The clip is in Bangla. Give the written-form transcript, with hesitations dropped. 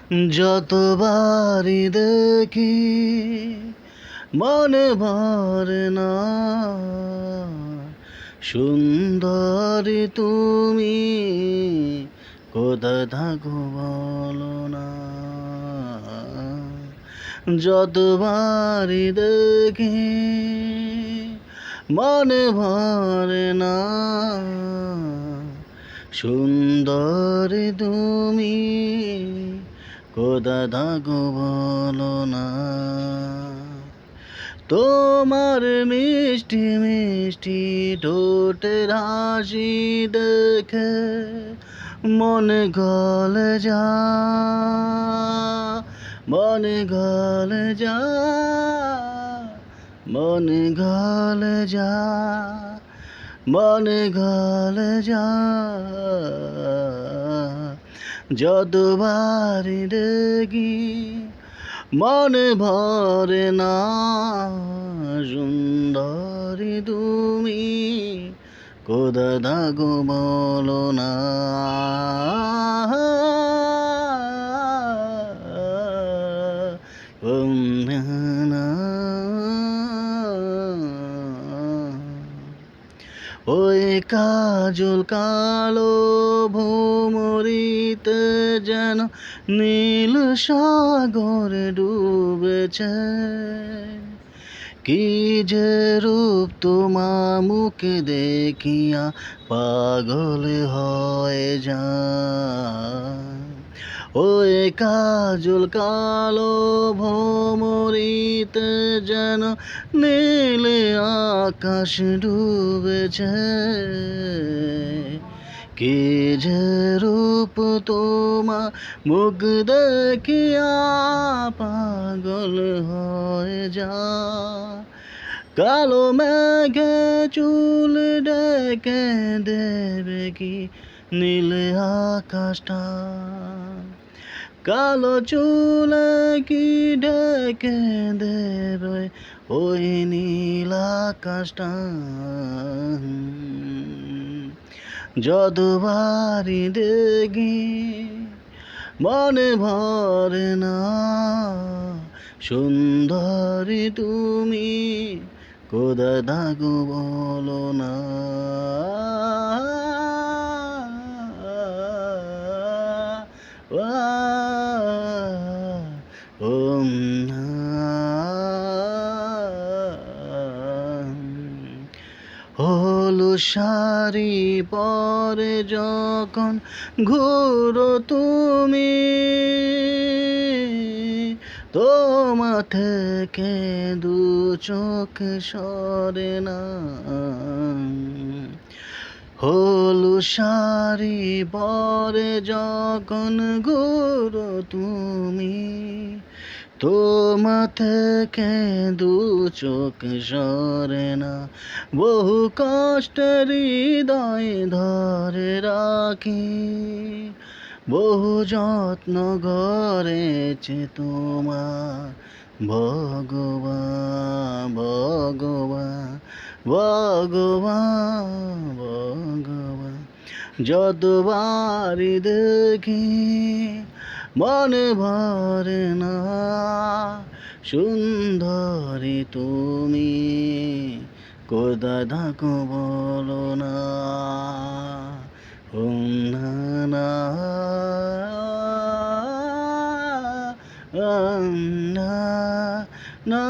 যতবারই দেখি মনে ভরে না, সুন্দরী তুমি কোথায় থাকো বলো না। যতবারই দেখি মনে ভরে না, সুন্দরী তুমি কোথায় থাকো বলো না। তোমার মিষ্টি মিষ্টি ঠোঁটের হাসি দেখে মনে গলে যা, মনে গলে যা, মনে গলে যা, মনে গলে যা। যতবারই দেখি মনে ভরে না, সুন্দরী তুমি কোথায় থাকো বলো না। ওই কাজল কালো ভোমরিতে যেন নীল সাগরে ডুবেছে, কি যে রূপ তোমার মুখে দেখিয়া পাগল হয়ে যায়। ওই কাজল কালো ভোমরিতে যেন নীল আকাশ ডুবেছে, কি যে রূপ তোমার মুখ দেখিয়া পাগল হয়ে যা। কালো মেঘে চুল ডেকে দেবে কি নীল আকাশটা, কালো চুলে কি ডেকে দেবে ওই নীল আকাশটা। যতবারই দেখি মনে ভরে না, সুন্দরী তুমি কোথায় থাকো বলো না। হলু শাড়ি পরে যখন ঘুরো তুমি, তোমা থেকে দু চোখ সরে না। হলু শাড়ি পরে যখন ঘুরো তুমি, তোমা থেকে দু চোখ সরে না। বহু কষ্টের হৃদয় ধরে রাখি, বহু যত্ন করেছে তোমার ভগবান, ভগবান, ভগবান, ভগবান। যতবারই দেখি মনে ভরে না, সুন্দরী তুমি কোথায় থাকো বলো না। না না না না